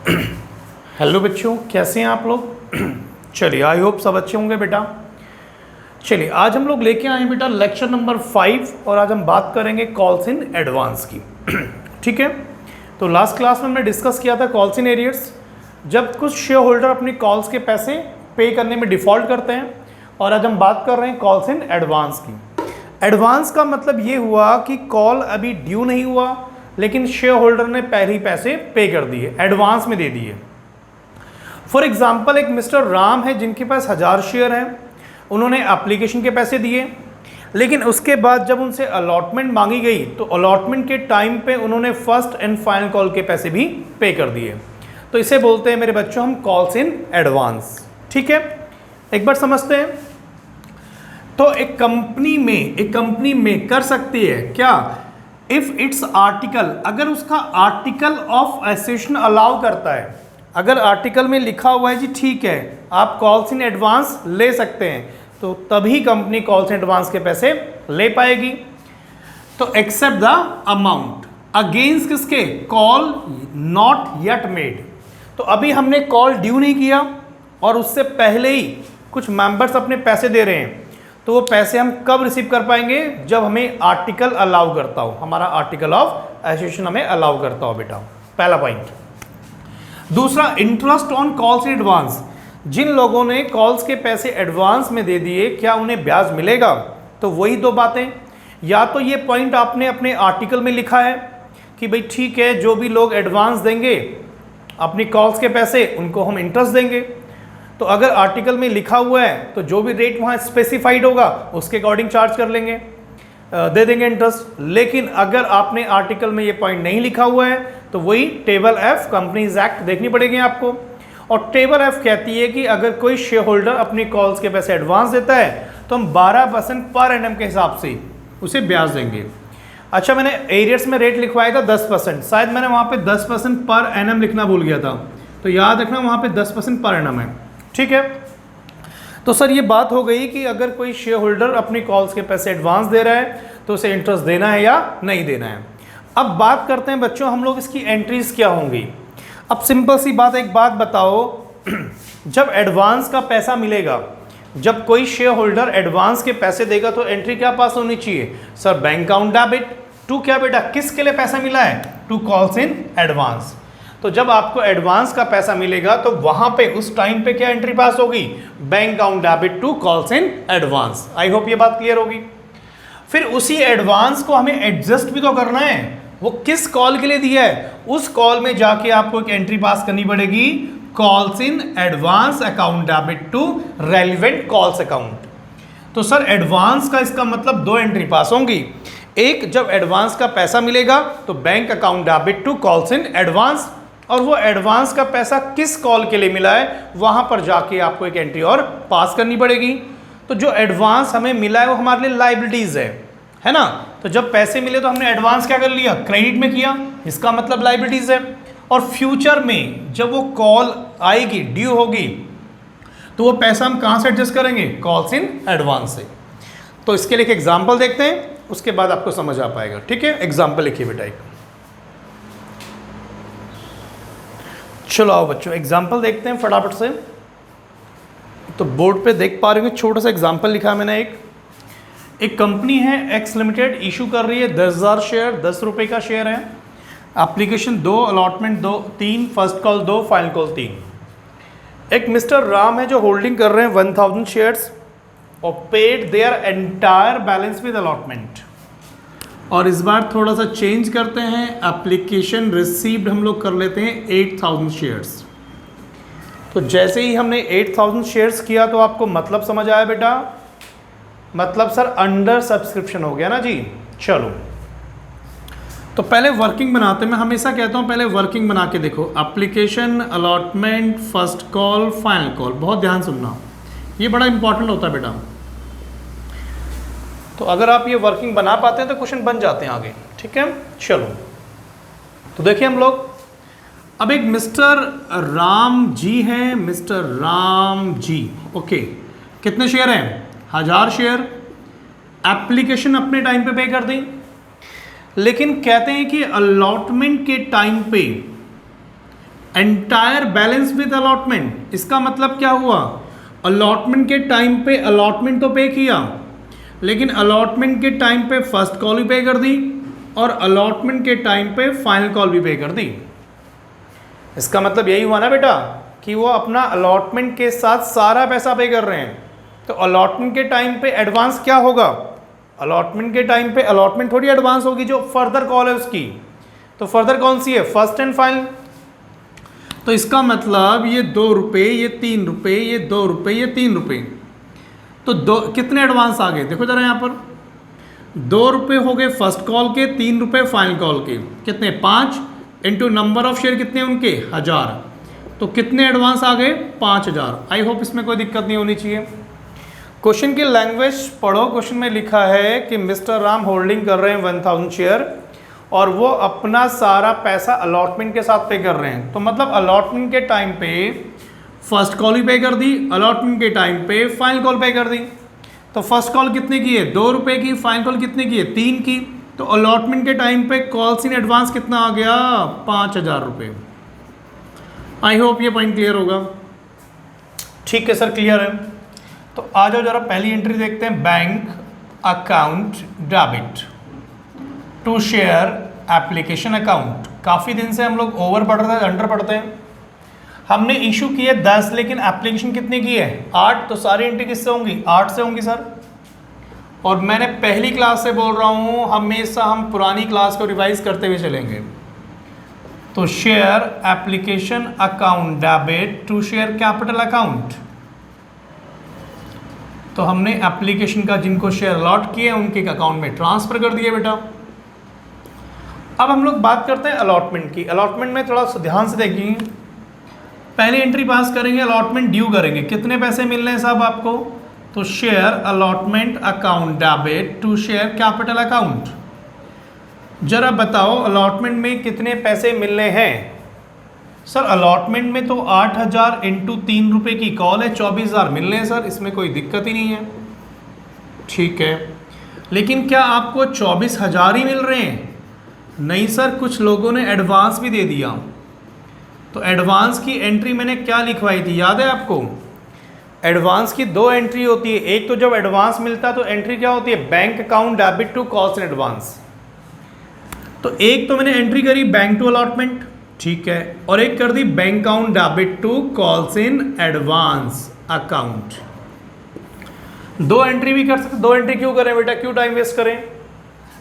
Hello बच्चों, कैसे हैं आप लोग। चलिए, आई होप सब अच्छे होंगे बेटा। चलिए, आज हम लोग लेके आए हैं बेटा लेक्चर नंबर 5 और आज हम बात करेंगे कॉल्स इन एडवांस की। ठीक है, तो लास्ट क्लास में हमने डिस्कस किया था कॉल्स इन एरियर्स, जब कुछ शेयर होल्डर अपनी कॉल्स के पैसे पे करने में डिफ़ॉल्ट करते हैं। और आज हम बात कर रहे हैं कॉल्स इन एडवांस की। एडवांस का मतलब ये हुआ कि कॉल अभी ड्यू नहीं हुआ, लेकिन शेयर होल्डर ने पहले ही पैसे पे कर दिए, एडवांस में दे दिए। फॉर एग्जाम्पल, एक मिस्टर राम है जिनके पास 1000 शेयर हैं। उन्होंने एप्लीकेशन के पैसे दिए, लेकिन उसके बाद जब उनसे अलॉटमेंट मांगी गई तो अलॉटमेंट के टाइम पे उन्होंने फर्स्ट एंड फाइनल कॉल के पैसे भी पे कर दिए। तो इसे बोलते हैं मेरे बच्चों हम कॉल्स इन एडवांस। ठीक है, एक बार समझते हैं। तो एक कंपनी में कर सकती है क्या, इफ इट्स आर्टिकल, अगर उसका आर्टिकल ऑफ एसोसिएशन अलाउ करता है, अगर आर्टिकल में लिखा हुआ है जी ठीक है आप कॉल्स इन एडवांस ले सकते हैं, तो तभी कंपनी कॉल्स इन एडवांस के पैसे ले पाएगी। तो एक्सेप्ट द अमाउंट अगेंस्ट किसके, कॉल नॉट येट मेड। तो अभी हमने कॉल ड्यू नहीं किया और उससे पहले ही कुछ मेंबर्स अपने पैसे दे रहे हैं, तो वो पैसे हम कब रिसीव कर पाएंगे, जब हमें आर्टिकल अलाउ करता हो, हमारा आर्टिकल ऑफ एसोसिएशन हमें अलाउ करता हो बेटा, पहला पॉइंट। दूसरा, interest on calls in advance, जिन लोगों ने कॉल्स के पैसे एडवांस में दे दिए क्या उन्हें ब्याज मिलेगा। तो वही दो बातें, या तो ये पॉइंट आपने अपने आर्टिकल में लिखा है कि भाई ठीक है जो भी लोग एडवांस देंगे अपनी कॉल्स के पैसे उनको हम इंटरेस्ट देंगे। तो अगर आर्टिकल में लिखा हुआ है तो जो भी रेट वहाँ स्पेसिफाइड होगा उसके अकॉर्डिंग चार्ज कर लेंगे, दे देंगे इंटरेस्ट। लेकिन अगर आपने आर्टिकल में ये पॉइंट नहीं लिखा हुआ है तो वही टेबल एफ कंपनीज एक्ट देखनी पड़ेगी आपको। और टेबल एफ कहती है कि अगर कोई शेयर होल्डर अपनी कॉल्स के पैसे एडवांस देता है तो हम 12% पर एनम के हिसाब से उसे ब्याज देंगे। अच्छा, मैंने एरियर्स में रेट लिखवाया था 10%, शायद मैंने वहाँ पे 10% पर एनम लिखना भूल गया था, तो याद रखना वहाँ पे 10% पर एनम है। ठीक है, तो सर ये बात हो गई कि अगर कोई शेयर होल्डर अपनी कॉल्स के पैसे एडवांस दे रहा है तो उसे इंटरेस्ट देना है या नहीं देना है। अब बात करते हैं बच्चों हम लोग इसकी एंट्रीज क्या होंगी। अब सिंपल सी बात, एक बात बताओ, जब एडवांस का पैसा मिलेगा, जब कोई शेयर होल्डर एडवांस के पैसे देगा तो एंट्री क्या पास होनी चाहिए, sir bank account debit to क्या बेटा, किसके लिए पैसा मिला है, टू कॉल्स इन एडवांस। तो जब आपको एडवांस का पैसा मिलेगा तो वहां पे उस टाइम पे क्या एंट्री पास होगी, bank account debit to calls in advance. I hope ये बात क्लियर होगी। फिर उसी एडवांस को हमें एडजस्ट भी तो करना है, वो किस कॉल के लिए दिया है, उस कॉल में जाके आपको एक एंट्री पास करनी पड़ेगी, calls in advance account debit to relevant calls account. तो सर एडवांस का इसका मतलब दो एंट्री पास होंगी, एक जब एडवांस का पैसा मिलेगा तो bank account debit to calls in advance, और वो एडवांस का पैसा किस कॉल के लिए मिला है वहां पर जाके आपको एक एंट्री और पास करनी पड़ेगी। तो जो एडवांस हमें मिला है वो हमारे लिए लायबिलिटीज है ना। तो जब पैसे मिले तो हमने एडवांस क्या कर लिया, क्रेडिट में किया, इसका मतलब लायबिलिटीज है। और फ्यूचर में जब वो कॉल आएगी, ड्यू होगी, तो वो पैसा हम कहां से एडजस्ट करेंगे, कॉल्स इन एडवांस से। तो इसके लिए एक एग्जाम्पल देखते हैं, उसके बाद आपको समझ आ पाएगा। ठीक है, एग्जाम्पल लिखिए बेटा एक। चलो आओ बच्चों एग्जाम्पल देखते हैं फटाफट से। तो बोर्ड पे देख पा रहे हो छोटा सा एग्जाम्पल लिखा मैंने। एक कंपनी है एक्स लिमिटेड, इशू कर रही है 10,000 शेयर, 10 रुपये का शेयर है। Application 2, allotment 2, 3, first call 2, final call 3। एक मिस्टर राम है जो होल्डिंग कर रहे हैं 1000 शेयर्स और paid their entire balance with allotment. और इस बार थोड़ा सा चेंज करते हैं, एप्लीकेशन रिसीव्ड हम लोग कर लेते हैं 8000 शेयर्स। तो जैसे ही हमने 8000 शेयर्स किया तो आपको मतलब समझ आया बेटा, मतलब सर अंडर सब्सक्रिप्शन हो गया ना जी। चलो तो पहले वर्किंग बनाते, मैं हमेशा कहता हूँ पहले वर्किंग बना के देखो, application, allotment, first call, final call, बहुत ध्यान सुनना, ये बड़ा इंपॉर्टेंट होता है बेटा। तो अगर आप ये वर्किंग बना पाते हैं तो क्वेश्चन बन जाते हैं आगे। ठीक है, चलो तो देखिए हम लोग, अब एक मिस्टर राम जी हैं, मिस्टर राम जी, ओके, कितने शेयर हैं, 1000 शेयर। एप्लीकेशन अपने टाइम पे कर दी, लेकिन कहते हैं कि अलॉटमेंट के टाइम पे एंटायर बैलेंस विद अलॉटमेंट, इसका मतलब क्या हुआ, अलॉटमेंट के टाइम पे अलॉटमेंट तो पे किया, लेकिन अलॉटमेंट के टाइम पे फर्स्ट कॉल भी पे कर दी और अलॉटमेंट के टाइम पे फाइनल कॉल भी पे कर दी। इसका मतलब यही हुआ ना बेटा कि वो अपना अलॉटमेंट के साथ सारा पैसा पे कर रहे हैं। तो अलॉटमेंट के टाइम पे एडवांस क्या होगा, अलॉटमेंट के टाइम पे अलॉटमेंट थोड़ी एडवांस होगी, जो फर्दर कॉल है उसकी। तो फर्दर कौन सी है, फर्स्ट एंड फाइनल। तो इसका मतलब ये 2 रुपये, ये 3 रुपये, ये 2 रुपये, ये 3 रुपये, तो दो कितने एडवांस आ गए, देखो जरा यहाँ पर 2 रुपये हो गए फर्स्ट कॉल के, 3 रुपये फाइनल कॉल के, कितने 5 इंटू नंबर ऑफ शेयर कितने उनके 1000, तो कितने एडवांस आ गए 5000। आई होप इसमें कोई दिक्कत नहीं होनी चाहिए। क्वेश्चन की लैंग्वेज पढ़ो। क्वेश्चन में लिखा है कि मिस्टर राम होल्डिंग कर रहे हैं 1000 शेयर और वो अपना सारा पैसा अलॉटमेंट के साथ पे कर रहे हैं। तो मतलब अलॉटमेंट के टाइम पे फर्स्ट कॉल ही पे कर दी, अलॉटमेंट के टाइम पे फाइनल कॉल पे कर दी। तो फर्स्ट कॉल कितने की है 2 रुपये की, फाइनल कॉल कितने की है 3 की। तो अलॉटमेंट के टाइम पे कॉल्स इन एडवांस कितना आ गया 5000 रुपये। आई होप ये पॉइंट क्लियर होगा। ठीक है सर, क्लियर है। तो आ जाओ जरा पहली एंट्री देखते हैं, bank account debit to share application account. काफ़ी दिन से हम लोग ओवर पढ़ रहे थे, अंडर पढ़ते हैं। हमने इशू की है 10, लेकिन एप्लीकेशन कितने की है 8, तो सारी एंट्री किससे होंगी 8 से होंगी सर। और मैंने पहली क्लास से बोल रहा हूँ, हमेशा हम पुरानी क्लास को रिवाइज करते हुए चलेंगे। तो share application account debit to share capital account, तो हमने एप्लीकेशन का जिनको शेयर अलॉट किए उनके अकाउंट में ट्रांसफर कर दिए बेटा। अब हम लोग बात करते हैं अलॉटमेंट की। अलॉटमेंट में थोड़ा सा ध्यान से देखिए, पहले एंट्री पास करेंगे, अलॉटमेंट ड्यू करेंगे, कितने पैसे मिल रहे हैं साहब आपको, तो share allotment account debit to share capital account. जरा बताओ अलॉटमेंट में कितने पैसे मिलने हैं सर। अलॉटमेंट में तो 8000 इंटू 3 रुपये की कॉल है, 24000 मिल रहे हैं सर, इसमें कोई दिक्कत ही नहीं है। ठीक है, लेकिन क्या आपको 24000 ही मिल रहे हैं, नहीं सर, कुछ लोगों ने एडवांस भी दे दिया। तो एडवांस की एंट्री मैंने क्या लिखवाई थी, याद है आपको। एडवांस की 2 एंट्री होती है, एक तो जब एडवांस मिलता है तो एंट्री क्या होती है, bank account debit to calls in advance. तो एक तो मैंने एंट्री करी बैंक टू अलॉटमेंट, ठीक है, और एक कर दी bank account debit to calls in advance account. 2 entry भी कर सकते, 2 एंट्री क्यों करें बेटा, क्यों टाइम वेस्ट करें।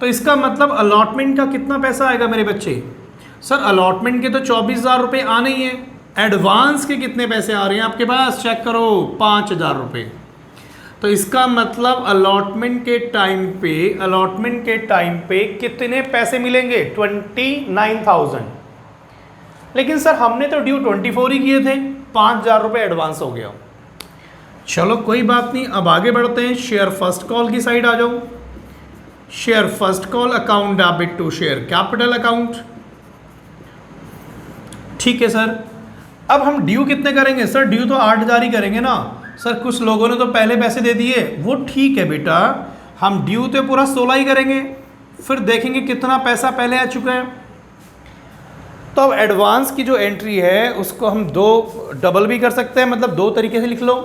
तो इसका मतलब अलॉटमेंट का कितना पैसा आएगा मेरे बच्चे, सर अलॉटमेंट के तो 24000 रुपये आने ही हैं, एडवांस के कितने पैसे आ रहे हैं आपके पास, चेक करो 5000 रुपये। तो इसका मतलब अलॉटमेंट के टाइम पे कितने पैसे मिलेंगे 29000। लेकिन सर हमने तो ड्यू 24 ही किए थे, 5000 रुपये एडवांस हो गया। चलो कोई बात नहीं, अब आगे बढ़ते हैं, शेयर फर्स्ट कॉल की साइड आ जाओ। Share first call account debit to share capital account, ठीक है सर। अब हम ड्यू कितने करेंगे सर, ड्यू तो 8000 ही करेंगे ना सर, कुछ लोगों ने तो पहले पैसे दे दिए, वो ठीक है बेटा, हम ड्यू तो पूरा 16 ही करेंगे, फिर देखेंगे कितना पैसा पहले आ चुका है। तो अब एडवांस की जो एंट्री है उसको हम 2 डबल भी कर सकते हैं, मतलब 2 तरीके से लिख लो।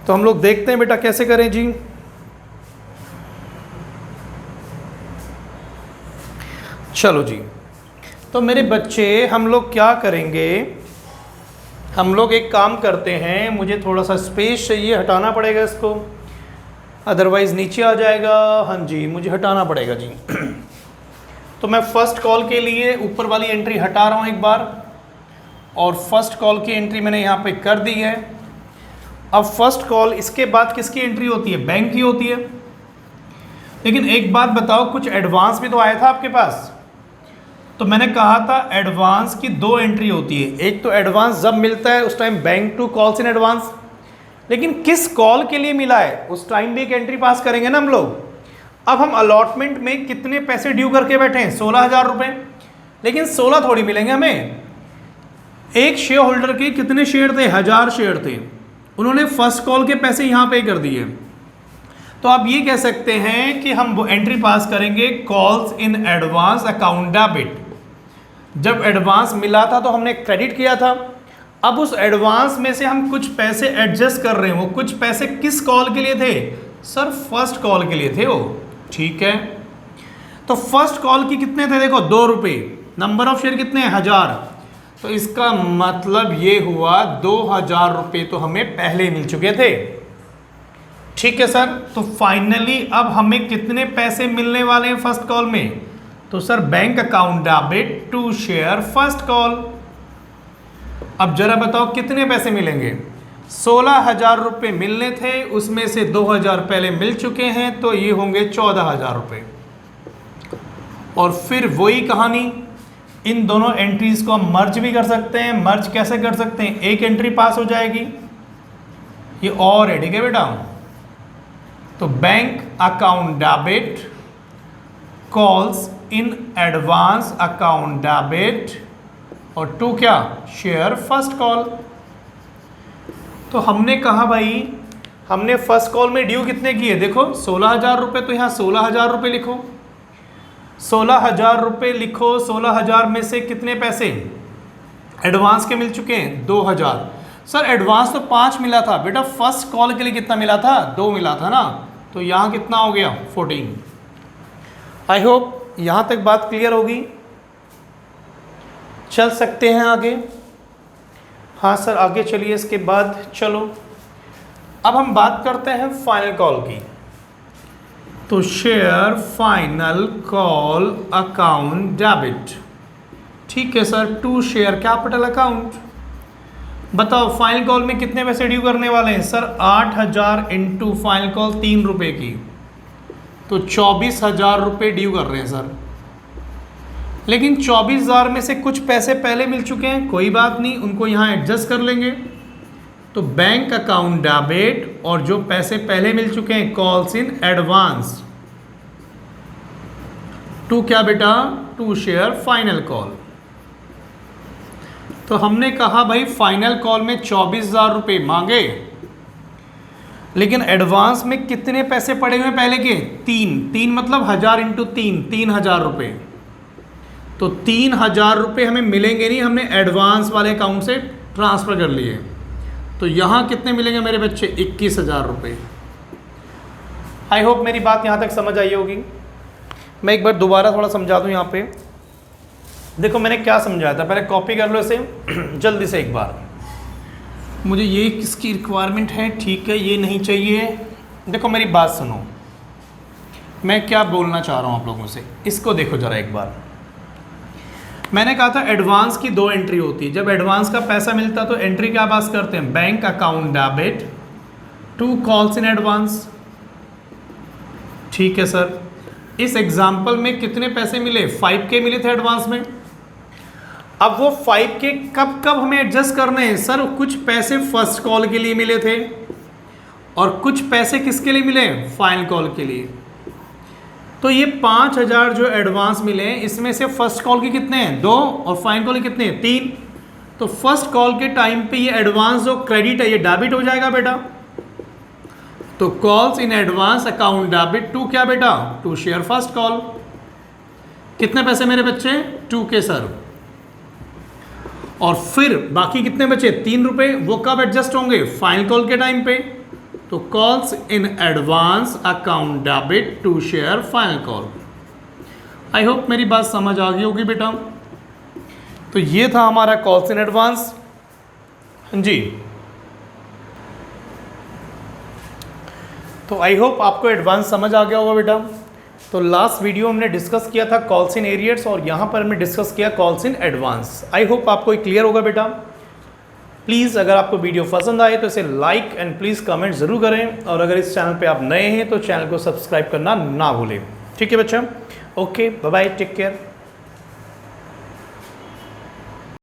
तो हम लोग देखते हैं बेटा कैसे करें जी। चलो जी, तो मेरे बच्चे हम लोग क्या करेंगे, हम लोग एक काम करते हैं, मुझे थोड़ा सा स्पेस चाहिए, हटाना पड़ेगा इसको, अदरवाइज़ नीचे आ जाएगा। हाँ जी, मुझे हटाना पड़ेगा जी। तो मैं फ़र्स्ट कॉल के लिए ऊपर वाली एंट्री हटा रहा हूँ एक बार, और फर्स्ट कॉल की एंट्री मैंने यहाँ पे कर दी है। अब फर्स्ट कॉल, इसके बाद किसकी एंट्री होती है, बैंक की होती है। लेकिन एक बात बताओ, कुछ एडवांस भी तो आया था आपके पास। तो मैंने कहा था एडवांस की 2 एंट्री होती है, एक तो एडवांस जब मिलता है उस time bank to calls in advance, लेकिन किस कॉल के लिए मिला है उस टाइम भी एक एंट्री पास करेंगे ना हम लोग। अब हम अलॉटमेंट में कितने पैसे ड्यू करके बैठे हैं 16000 रुपये, लेकिन 16 थोड़ी मिलेंगे हमें। एक शेयर होल्डर के कितने शेयर थे, 1000 शेयर थे, उन्होंने फर्स्ट कॉल के पैसे यहाँ पे कर दिए। तो आप ये कह सकते हैं कि हम वो एंट्री पास करेंगे calls in advance account debit, जब एडवांस मिला था तो हमने क्रेडिट किया था, अब उस एडवांस में से हम कुछ पैसे एडजस्ट कर रहे हैं। वो कुछ पैसे किस कॉल के लिए थे सर? फर्स्ट कॉल के लिए थे वो, ठीक है। तो फर्स्ट कॉल की कितने थे? देखो 2 रुपये, नंबर ऑफ शेयर कितने? 1000। तो इसका मतलब ये हुआ 2000 रुपये तो हमें पहले मिल चुके थे, ठीक है सर। तो फाइनली अब हमें कितने पैसे मिलने वाले हैं फर्स्ट कॉल में? तो sir bank account debit to share first call. अब जरा बताओ कितने पैसे मिलेंगे? 16,000 रुपये मिलने थे, उसमें से 2000 पहले मिल चुके हैं, तो ये होंगे 14,000 रुपये। और फिर वही कहानी, इन दोनों एंट्रीज को हम मर्ज भी कर सकते हैं। मर्ज कैसे कर सकते हैं? एक एंट्री पास हो जाएगी, ये और है, ठीक है बेटा। तो bank account debit calls in advance account debit और टू क्या? Share first call. तो हमने कहा भाई, हमने फर्स्ट कॉल में ड्यू कितने किए? देखो 16,000 रुपये, तो यहाँ 16,000 रुपये लिखो, 16,000 रुपये लिखो। 16,000 में से कितने पैसे एडवांस के मिल चुके हैं? 2,000। सर एडवांस तो 5 मिला था बेटा, फर्स्ट कॉल के लिए कितना मिला था? 2 मिला था ना, तो यहाँ कितना हो गया? 14। आई होप यहाँ तक बात क्लियर होगी। चल सकते हैं आगे? हाँ सर आगे चलिए। इसके बाद चलो अब हम बात करते हैं फाइनल कॉल की। तो share final call account debit, ठीक है sir, to share capital account. बताओ फाइनल कॉल में कितने पैसे ड्यू करने वाले हैं? सर 8,000 इंटू फाइनल कॉल 3 रुपये की, तो 24,000 रुपये ड्यू कर रहे हैं सर। लेकिन 24,000 में से कुछ पैसे पहले मिल चुके हैं, कोई बात नहीं, उनको यहाँ एडजस्ट कर लेंगे। तो बैंक अकाउंट डेबिट और जो पैसे पहले मिल चुके हैं कॉल्स इन एडवांस टू क्या बेटा? To share final call. तो हमने कहा भाई फाइनल कॉल में 24,000 रुपये मांगे, लेकिन एडवांस में कितने पैसे पड़े हुए पहले के? 3 मतलब 1000 इंटू 3, 3,000 रुपये। तो 3,000 रुपये हमें मिलेंगे नहीं, हमने एडवांस वाले अकाउंट से ट्रांसफ़र कर लिए। तो यहाँ कितने मिलेंगे मेरे बच्चे? 21,000 रुपये। आई होप मेरी बात यहाँ तक समझ आई होगी। मैं एक बार दोबारा थोड़ा समझा दूँ यहाँ पे। देखो मैंने क्या समझाया था, पहले कॉपी कर लो इसे जल्दी से एक बार। मुझे ये किसकी रिक्वायरमेंट है, ठीक है, ये नहीं चाहिए। देखो मेरी बात सुनो, मैं क्या बोलना चाह रहा हूँ आप लोगों से, इसको देखो ज़रा एक बार। मैंने कहा था एडवांस की 2 एंट्री होती है। जब एडवांस का पैसा मिलता तो एंट्री क्या पास करते हैं? Bank account debit to calls in advance, ठीक है सर। इस एग्जाम्पल में कितने पैसे मिले? 5K मिले थे एडवांस में। अब वो 5K कब कब हमें एडजस्ट करने हैं? सर कुछ पैसे फर्स्ट कॉल के लिए मिले थे और कुछ पैसे किसके लिए मिले? फाइनल कॉल के लिए। तो ये 5,000 जो एडवांस मिले हैं, इसमें से फर्स्ट कॉल के कितने हैं? 2 और फाइनल कॉल के कितने हैं? 3। तो फर्स्ट कॉल के टाइम पे ये एडवांस जो क्रेडिट है ये डेबिट हो जाएगा बेटा। तो calls in advance account debit to क्या बेटा? To share first call. कितने पैसे मेरे बच्चे? 2K sir. और फिर बाकी कितने बचे? 3 रुपये। वो कब एडजस्ट होंगे? फाइनल कॉल के टाइम पे। तो calls in advance account debit to share final call. I hope मेरी बात समझ आ गई होगी बेटा। तो ये था हमारा कॉल्स इन एडवांस। जी, तो आई होप आपको एडवांस समझ आ गया होगा बेटा। तो लास्ट वीडियो हमने डिस्कस किया था कॉल्स इन एरियर्स और यहाँ पर हमने डिस्कस किया calls in advance. I hope आपको क्लियर होगा बेटा। प्लीज़ अगर आपको वीडियो पसंद आए तो इसे लाइक एंड प्लीज़ कमेंट ज़रूर करें, और अगर इस चैनल पे आप नए हैं तो चैनल को सब्सक्राइब करना ना भूलें। ठीक है बच्चा, okay, bye bye, take care.